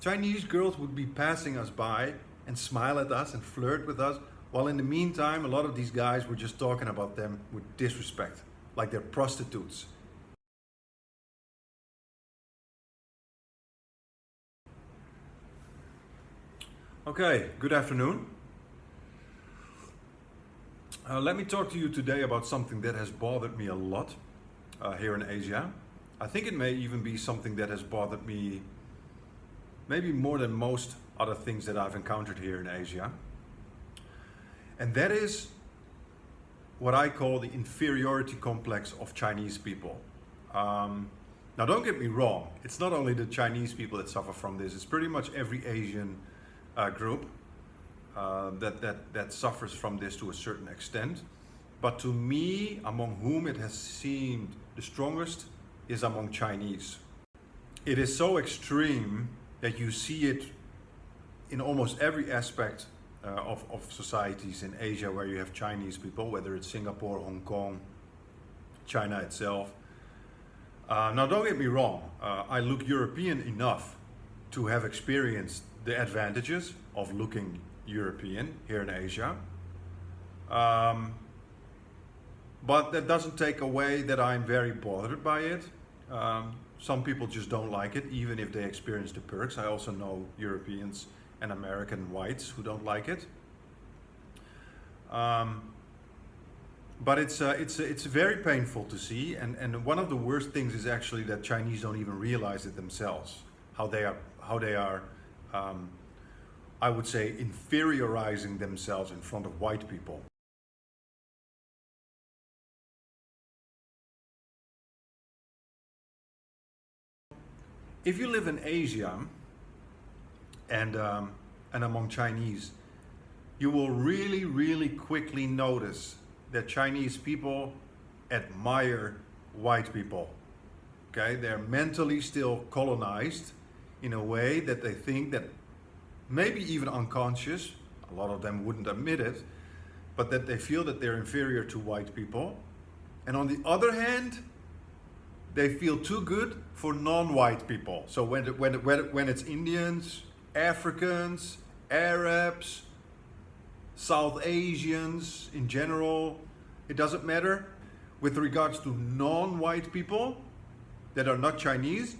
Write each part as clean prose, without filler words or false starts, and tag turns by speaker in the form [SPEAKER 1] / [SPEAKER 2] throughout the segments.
[SPEAKER 1] Chinese girls would be passing us by and smile at us and flirt with us, while in the meantime, a lot of these guys were just talking about them with disrespect, like they're prostitutes. Okay, good afternoon. Let me talk to you today about something that has bothered me a lot here in Asia. I think it may even be something that has bothered me maybe more than most other things that I've encountered here in Asia. And that is what I call the inferiority complex of Chinese people. Now don't get me wrong, it's not only the Chinese people that suffer from this, it's pretty much every Asian group that suffers from this to a certain extent. But to me, among whom it has seemed the strongest is among Chinese. It is so extreme that you see it in almost every aspect of societies in Asia where you have Chinese people, whether it's Singapore, Hong Kong, China itself. Now don't get me wrong, I look European enough to have experienced the advantages of looking European here in Asia. But that doesn't take away that I'm very bothered by it. Some people just don't like it, even if they experience the perks. I also know Europeans and American whites who don't like it. But it's very painful to see, and one of the worst things is actually that Chinese don't even realize it themselves, how they are I would say inferiorizing themselves in front of white people. If you live in Asia and among Chinese, you will really quickly notice that Chinese people admire white people. Okay, they're mentally still colonized in a way that they think that, maybe even unconscious, a lot of them wouldn't admit it, but that they feel that they're inferior to white people. And on the other hand, they feel too good for non-white people. So when it's Indians, Africans, Arabs, South Asians in general, it doesn't matter. With regards to non-white people that are not Chinese,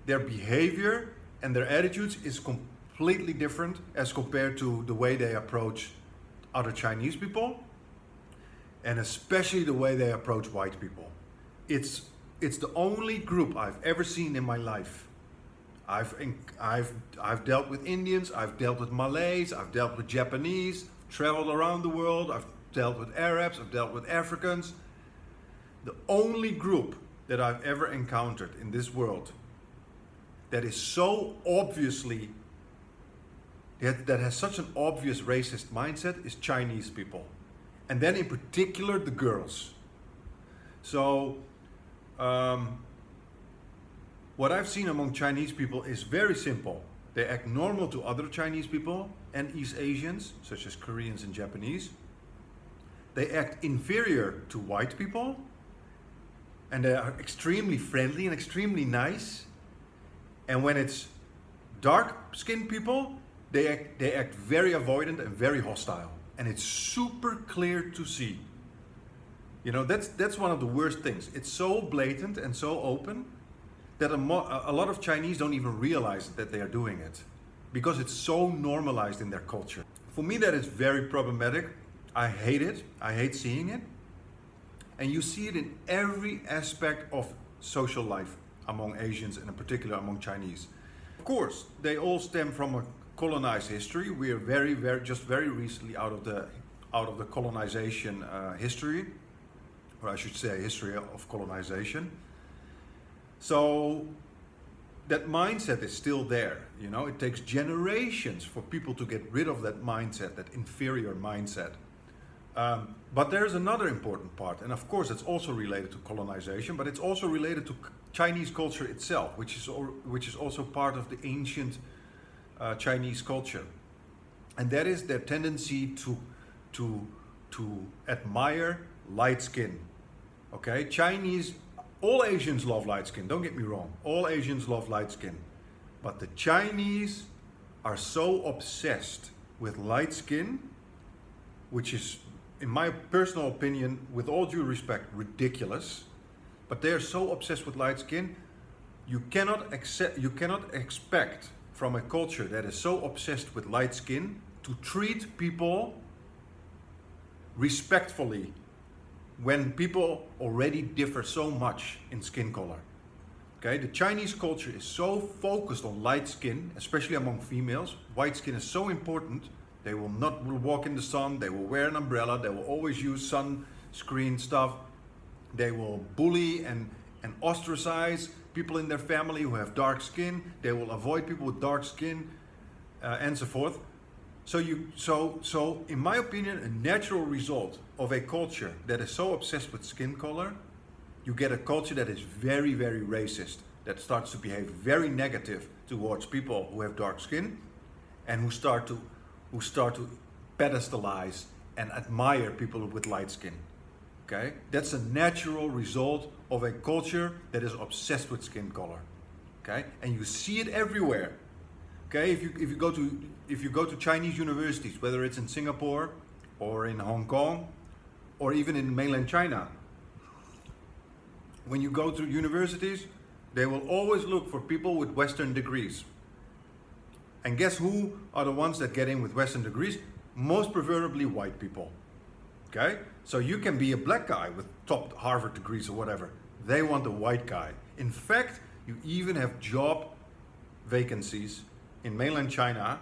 [SPEAKER 1] their behavior and their attitudes is completely different as compared to the way they approach other Chinese people, and especially the way they approach white people. It's the only group I've ever seen in my life. I've dealt with Indians, I've dealt with Malays, I've dealt with Japanese, traveled around the world, I've dealt with Arabs, I've dealt with Africans. The only group that I've ever encountered in this world that is so obviously, that has such an obvious racist mindset is Chinese people. And then in particular, the girls. So, what I've seen among Chinese people is very simple. They act normal to other Chinese people and East Asians, such as Koreans and Japanese. They act inferior to white people, and they are extremely friendly and extremely nice. And when it's dark-skinned people, they act very avoidant and very hostile. And it's super clear to see. You know, that's one of the worst things. It's so blatant and so open that a lot of Chinese don't even realize that they are doing it, because it's so normalized in their culture. For me, that is very problematic. I hate it. I hate seeing it. And you see it in every aspect of social life among Asians and in particular among Chinese. Of course, they all stem from a colonized history. We are just very recently out of the colonization history, or I should say history of colonization. So that mindset is still there. You know, it takes generations for people to get rid of that mindset, that inferior mindset. But there's another important part, and of course it's also related to colonization, but it's also related to Chinese culture itself, which is also part of the ancient Chinese culture, and that is their tendency to admire light skin. Okay, all Asians love light skin. Don't get me wrong, all Asians love light skin, But the Chinese are so obsessed with light skin, which is, in my personal opinion, with all due respect, ridiculous. But they are so obsessed with light skin, you cannot expect from a culture that is so obsessed with light skin to treat people respectfully when people already differ so much in skin color. Okay, the Chinese culture is so focused on light skin, especially among females. White skin is so important. They will not walk in the sun, they will wear an umbrella, they will always use sunscreen stuff. They will bully and ostracize people in their family who have dark skin. They will avoid people with dark skin and so forth. So in my opinion, a natural result of a culture that is so obsessed with skin color, you get a culture that is very, very racist, that starts to behave very negative towards people who have dark skin and who start to pedestalize and admire people with light skin. Okay, that's a natural result of a culture that is obsessed with skin color. Okay, and you see it everywhere. Okay, if you go to Chinese universities, whether it's in Singapore or in Hong Kong or even in mainland China, when you go to universities, they will always look for people with Western degrees. And guess who are the ones that get in with Western degrees? Most preferably white people. Okay, so you can be a black guy with top Harvard degrees or whatever. They want a white guy. In fact, you even have job vacancies in mainland China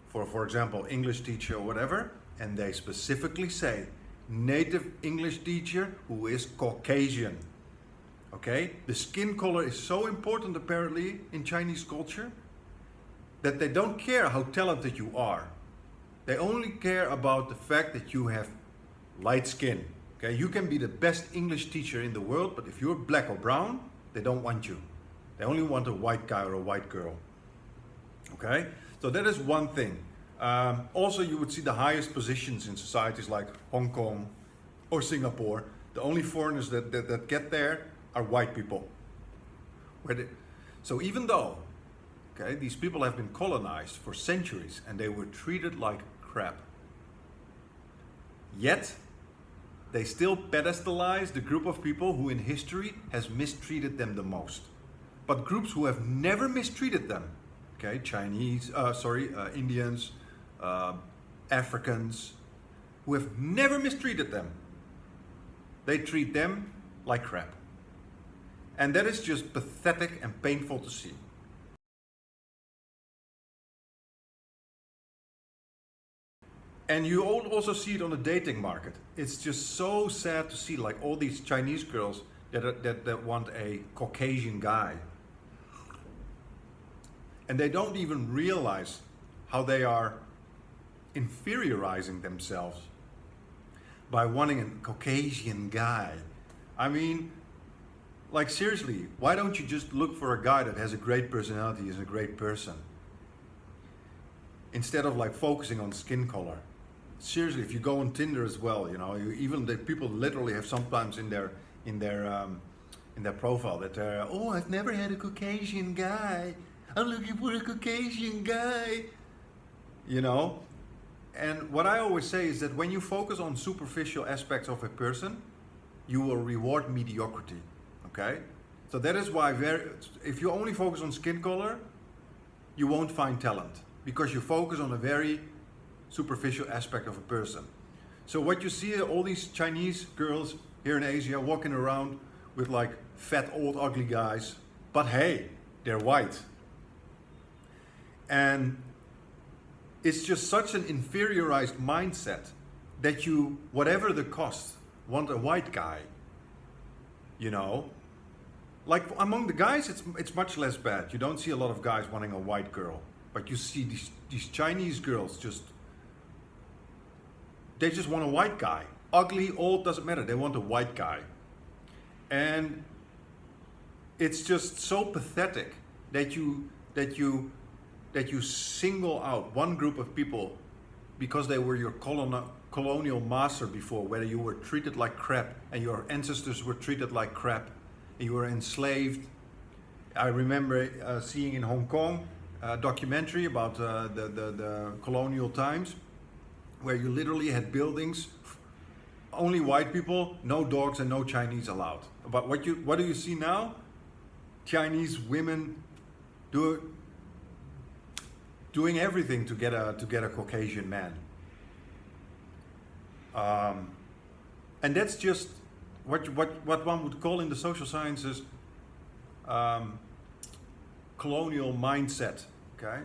[SPEAKER 1] for example, English teacher or whatever, and they specifically say native English teacher who is Caucasian. Okay, the skin color is so important apparently in Chinese culture that they don't care how talented you are. They only care about the fact that you have light skin. Okay, you can be the best English teacher in the world, but if you're black or brown, they don't want you. They only want a white guy or a white girl. Okay, so that is one thing. Also, you would see the highest positions in societies like Hong Kong or Singapore. The only foreigners that get there are white people. So even though, okay, these people have been colonized for centuries and they were treated like crap, yet they still pedestalize the group of people who in history has mistreated them the most. But groups who have never mistreated them, okay, Indians, Africans, who have never mistreated them, they treat them like crap. And that is just pathetic and painful to see. And you also see it on the dating market. It's just so sad to see like all these Chinese girls that want a Caucasian guy. And they don't even realize how they are inferiorizing themselves by wanting a Caucasian guy. I mean, like seriously, why don't you just look for a guy that has a great personality, is a great person, instead of like focusing on skin color? Seriously, if you go on Tinder as well, you know, even the people literally have sometimes in their profile that they're, oh, I've never had a Caucasian guy. I'm looking for a Caucasian guy. You know, and what I always say is that when you focus on superficial aspects of a person, you will reward mediocrity. Okay, so that is why if you only focus on skin color, you won't find talent, because you focus on a very superficial aspect of a person. So what you see, all these Chinese girls here in Asia walking around with like fat old ugly guys, but hey, they're white. And it's just such an inferiorized mindset that you, whatever the cost, want a white guy. You know, like among the guys, it's much less bad. You don't see a lot of guys wanting a white girl, but you see these Chinese girls they just want a white guy. Ugly, old, doesn't matter. They want a white guy. And it's just so pathetic that you single out one group of people because they were your colonial master before, whether you were treated like crap and your ancestors were treated like crap and you were enslaved. I remember seeing in Hong Kong documentary about the colonial times, where you literally had buildings, only white people, no dogs and no Chinese allowed. But what do you see now? Chinese women doing everything to get a Caucasian man. And that's just what one would call in the social sciences colonial mindset. Okay,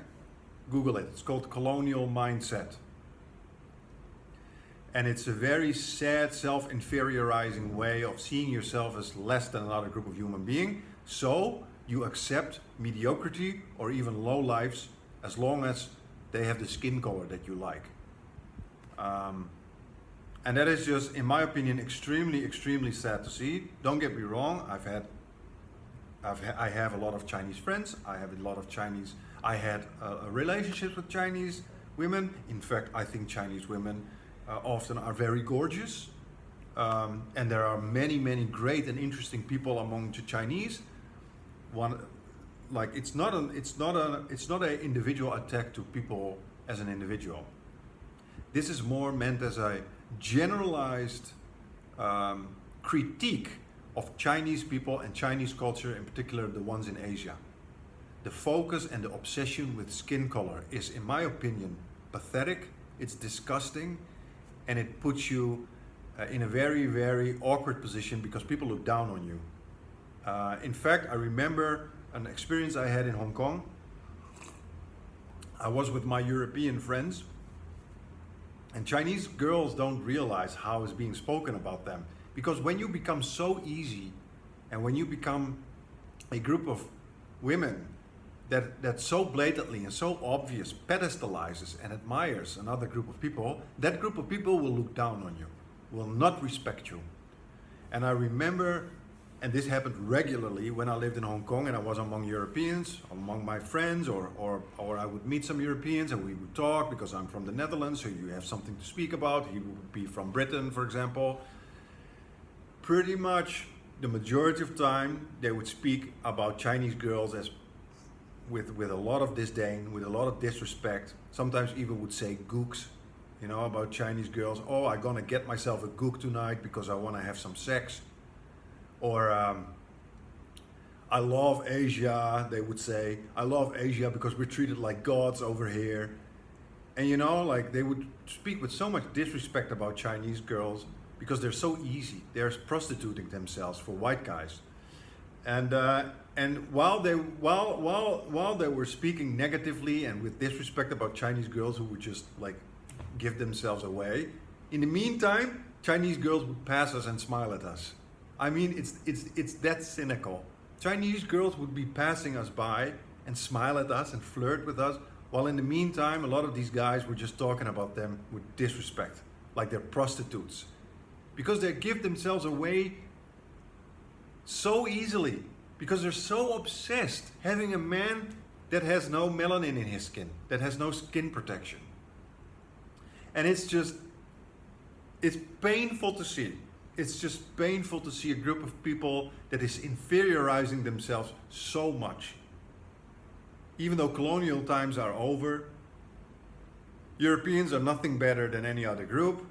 [SPEAKER 1] Google it. It's called colonial mindset. And it's a very sad, self-inferiorizing way of seeing yourself as less than another group of human beings. So you accept mediocrity or even low lives as long as they have the skin color that you like. And that is just, in my opinion, extremely, extremely sad to see. Don't get me wrong. I have a lot of Chinese friends. I had a relationship with Chinese women. In fact, I think Chinese women often are very gorgeous, and there are many, many great and interesting people among the Chinese. It's not an individual attack to people as an individual. This is more meant as a generalized critique of Chinese people and Chinese culture, in particular the ones in Asia. The focus and the obsession with skin color is, in my opinion, pathetic. It's disgusting. And it puts you in a very, very awkward position because people look down on you. In fact, I remember an experience I had in Hong Kong. I was with my European friends, and Chinese girls don't realize how it's being spoken about them. Because when you become so easy, and when you become a group of women that so blatantly and so obvious pedestalizes and admires another group of people, that group of people will look down on you, will not respect you. And I remember, and this happened regularly when I lived in Hong Kong and I was among Europeans, among my friends, or I would meet some Europeans and we would talk because I'm from the Netherlands, so you have something to speak about. He would be from Britain, for example. Pretty much the majority of time they would speak about Chinese girls as with a lot of disdain, with a lot of disrespect. Sometimes even would say gooks, about Chinese girls. Oh, I'm gonna get myself a gook tonight because I want to have some sex. Or I love Asia, they would say. I love Asia because we're treated like gods over here. And they would speak with so much disrespect about Chinese girls because they're so easy. They're prostituting themselves for white guys. And while they were speaking negatively and with disrespect about Chinese girls who would just give themselves away, in the meantime, Chinese girls would pass us and smile at us. I mean, it's that cynical. Chinese girls would be passing us by and smile at us and flirt with us, while in the meantime, a lot of these guys were just talking about them with disrespect, like they're prostitutes, because they give themselves away so easily, because they're so obsessed having a man that has no melanin in his skin, that has no skin protection. And it's painful to see. It's just painful to see a group of people that is inferiorizing themselves so much. Even though colonial times are over, Europeans are nothing better than any other group.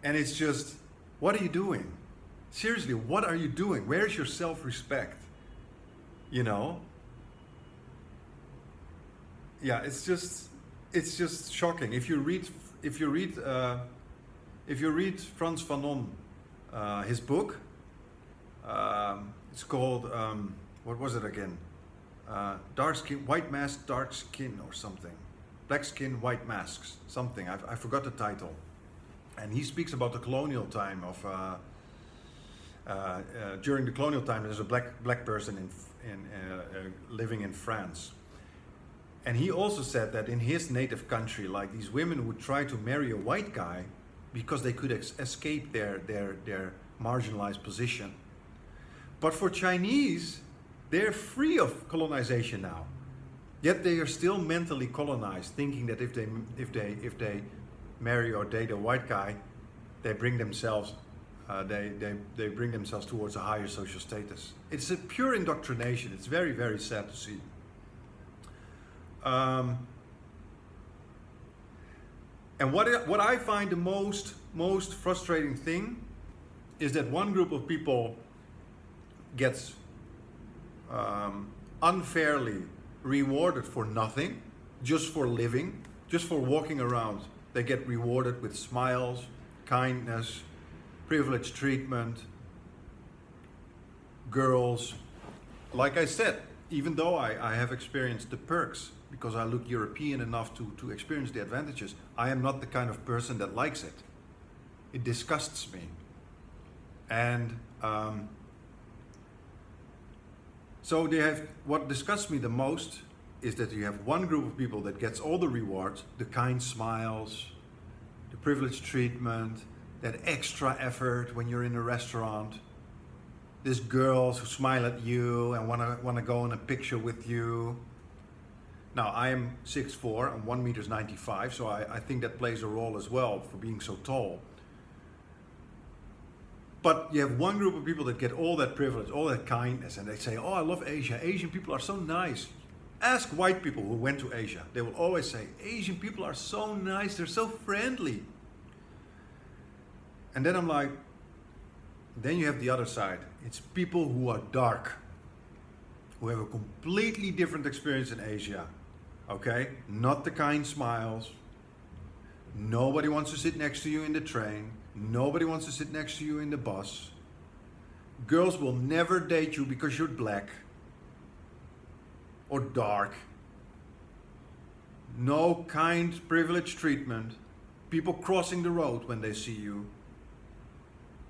[SPEAKER 1] And it's just, what are you doing? Seriously, what are you doing? Where's your self-respect? Yeah, it's just shocking. If you read Frantz Fanon, his book, it's called what was it again? Dark skin, white mask, dark skin, or something. Black skin, white masks, something. I forgot the title. And he speaks about the colonial time of. During the colonial time, there's a black person living in France, and he also said that in his native country, these women would try to marry a white guy because they could escape their marginalized position. But for Chinese, they're free of colonization now. Yet they are still mentally colonized, thinking that if they marry or date a white guy, they bring themselves they bring themselves towards a higher social status. It's a pure indoctrination. It's very, very sad to see. And what I find the most frustrating thing is that one group of people gets unfairly rewarded for nothing, just for living, just for walking around. They get rewarded with smiles, kindness, privileged treatment, girls. Like I said, even though I have experienced the perks, because I look European enough to experience the advantages, I am not the kind of person that likes it. It disgusts me. And so what disgusts me the most is that you have one group of people that gets all the rewards, the kind smiles, the privileged treatment, that extra effort when you're in a restaurant. These girls who smile at you and wanna go in a picture with you. Now I am 6'4", I'm 1 m 95, so I think that plays a role as well for being so tall. But you have one group of people that get all that privilege, all that kindness, and they say, oh, I love Asia. Asian people are so nice. Ask white people who went to Asia. They will always say, Asian people are so nice, they're so friendly. And then I'm like, then you have the other side. It's people who are dark, who have a completely different experience in Asia. Okay? Not the kind smiles. Nobody wants to sit next to you in the train. Nobody wants to sit next to you in the bus. Girls will never date you because you're black or dark. No kind, privileged treatment. People crossing the road when they see you.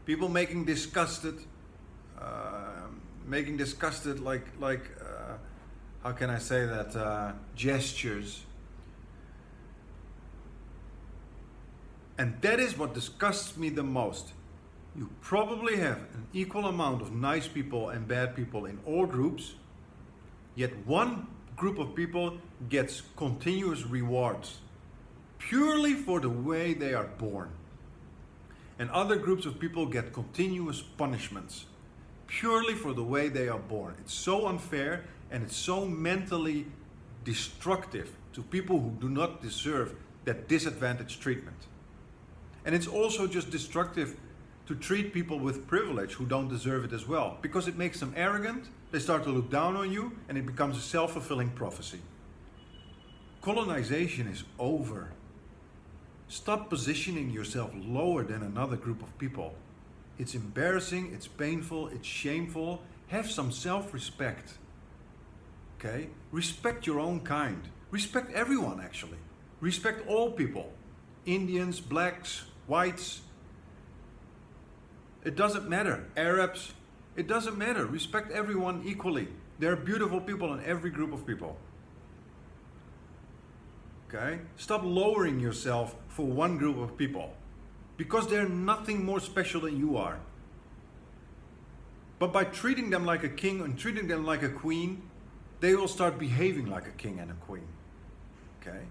[SPEAKER 1] People making disgusted, how can I say that, gestures. And that is what disgusts me the most. You probably have an equal amount of nice people and bad people in all groups, yet one group of people gets continuous rewards purely for the way they are born. And other groups of people get continuous punishments purely for the way they are born. It's so unfair and it's so mentally destructive to people who do not deserve that disadvantaged treatment. And it's also just destructive to treat people with privilege who don't deserve it as well, because it makes them arrogant, they start to look down on you, and it becomes a self-fulfilling prophecy. Colonization is over. Stop positioning yourself lower than another group of people. It's embarrassing, it's painful, it's shameful. Have some self-respect. Okay? Respect your own kind. Respect everyone, actually. Respect all people. Indians, blacks, whites. It doesn't matter. Arabs. It doesn't matter. Respect everyone equally. There are beautiful people in every group of people. Okay? Stop lowering yourself for one group of people, because they're nothing more special than you are. But by treating them like a king and treating them like a queen, they will start behaving like a king and a queen. Okay?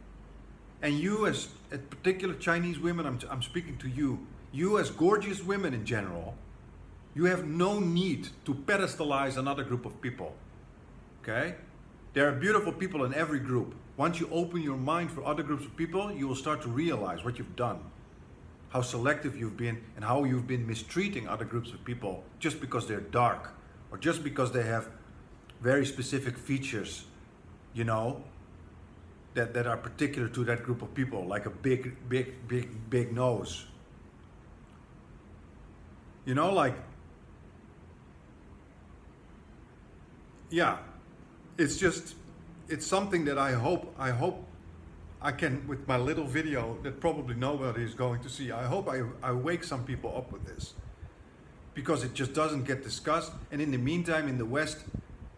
[SPEAKER 1] And you as particular Chinese women, I'm speaking to you. You as gorgeous women in general, you have no need to pedestalize another group of people. Okay? There are beautiful people in every group. Once you open your mind for other groups of people, you will start to realize what you've done. How selective you've been and how you've been mistreating other groups of people just because they're dark or just because they have very specific features, you know, that are particular to that group of people, like a big nose. You know, like, yeah, it's something that I hope I can, with my little video that probably nobody is going to see, I hope I wake some people up with this, because it just doesn't get discussed. And in the meantime, in the West,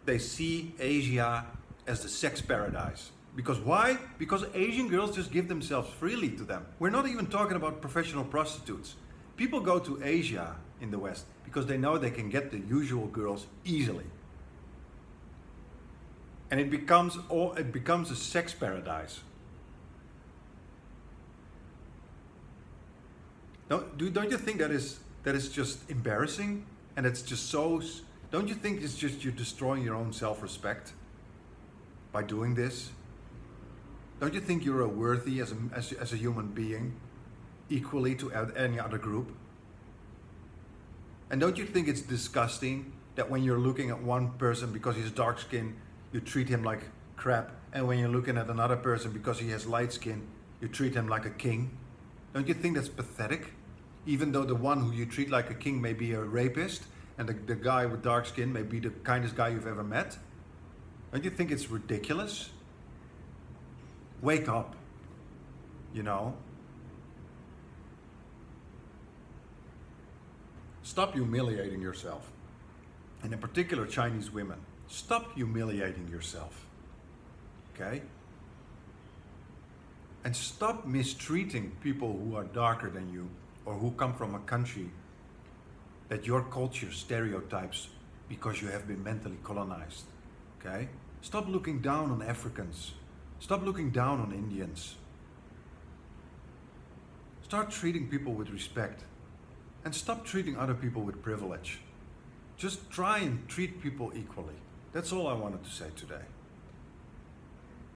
[SPEAKER 1] they see Asia as the sex paradise. Because why? Because Asian girls just give themselves freely to them. We're not even talking about professional prostitutes. People go to Asia in the West because they know they can get the usual girls easily. And it becomes a sex paradise. Don't you think that is that is just embarrassing, and it's just so. Don't you think it's just you're destroying your own self-respect by doing this? Don't you think you're worthy as a human being equally to any other group? And don't you think it's disgusting that when you're looking at one person because he's dark skinned, you treat him like crap, and when you're looking at another person because he has light skin, you treat him like a king? Don't you think that's pathetic? Even though the one who you treat like a king may be a rapist, and the guy with dark skin may be the kindest guy you've ever met? Don't you think it's ridiculous? Wake up, you know? Stop humiliating yourself. And in particular, Chinese women. Stop humiliating yourself, okay? And stop mistreating people who are darker than you or who come from a country that your culture stereotypes because you have been mentally colonized, okay? Stop looking down on Africans. Stop looking down on Indians. Start treating people with respect, and stop treating other people with privilege. Just try and treat people equally. That's all I wanted to say today.